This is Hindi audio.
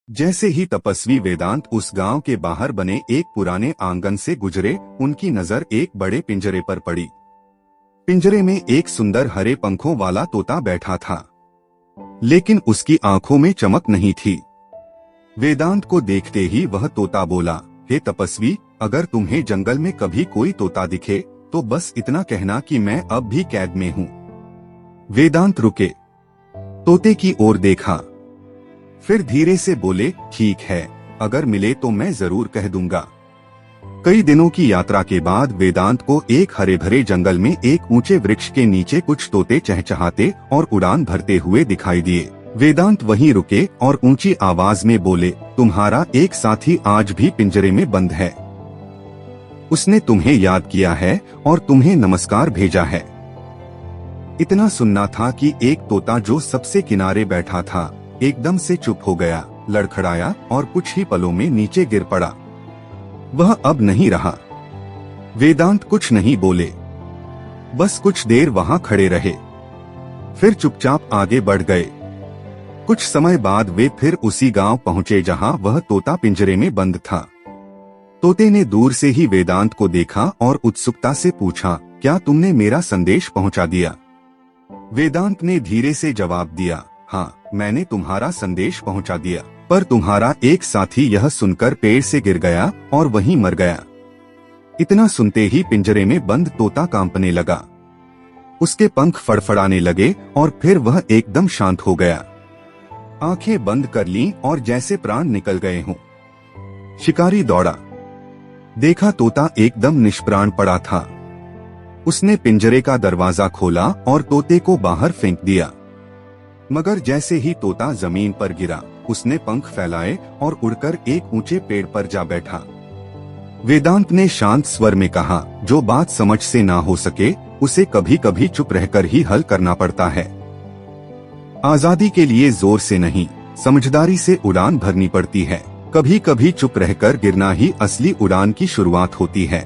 जैसे ही तपस्वी वेदांत उस गांव के बाहर बने एक पुराने आंगन से गुजरे, उनकी नजर एक बड़े पिंजरे पर पड़ी। पिंजरे में एक सुंदर हरे पंखों वाला तोता बैठा था, लेकिन उसकी आंखों में चमक नहीं थी। वेदांत को देखते ही वह तोता बोला, हे तपस्वी, अगर तुम्हें जंगल में कभी कोई तोता दिखे तो बस इतना कहना कि मैं अब भी कैद में हूँ। वेदांत रुके, तोते की ओर देखा, फिर धीरे से बोले, ठीक है, अगर मिले तो मैं जरूर कह दूंगा। कई दिनों की यात्रा के बाद वेदांत को एक हरे भरे जंगल में एक ऊंचे वृक्ष के नीचे कुछ तोते चहचहाते और उड़ान भरते हुए दिखाई दिए। वेदांत वहीं रुके और ऊंची आवाज में बोले, तुम्हारा एक साथी आज भी पिंजरे में बंद है। उसने तुम्हें याद किया है और तुम्हें नमस्कार भेजा है। इतना सुनना था कि एक तोता जो सबसे किनारे बैठा था एकदम से चुप हो गया, लड़खड़ाया और कुछ ही पलों में नीचे गिर पड़ा। वह अब नहीं रहा। वेदांत कुछ नहीं बोले, बस कुछ देर वहां खड़े रहे, फिर चुपचाप आगे बढ़ गए। कुछ समय बाद वे फिर उसी गांव पहुंचे जहां वह तोता पिंजरे में बंद था। तोते ने दूर से ही वेदांत को देखा और उत्सुकता से पूछा, क्या तुमने मेरा संदेश पहुंचा दिया? वेदांत ने धीरे से जवाब दिया, हाँ, मैंने तुम्हारा संदेश पहुंचा दिया, पर तुम्हारा एक साथी यह सुनकर पेड़ से गिर गया और वहीं मर गया। इतना सुनते ही पिंजरे में बंद तोता कांपने लगा, उसके पंख फड़फड़ाने लगे और फिर वह एकदम शांत हो गया। आंखें बंद कर लीं और जैसे प्राण निकल गए हों। शिकारी दौड़ा, देखा तोता एकदम निष्प्राण पड़ा था। उसने पिंजरे का दरवाजा खोला और तोते को बाहर फेंक दिया, मगर जैसे ही तोता जमीन पर गिरा, उसने पंख फैलाए और उड़कर एक ऊंचे पेड़ पर जा बैठा। वेदांत ने शांत स्वर में कहा, जो बात समझ से ना हो सके उसे कभी कभी चुप रहकर ही हल करना पड़ता है। आजादी के लिए जोर से नहीं, समझदारी से उड़ान भरनी पड़ती है। कभी कभी चुप रहकर गिरना ही असली उड़ान की शुरुआत होती है।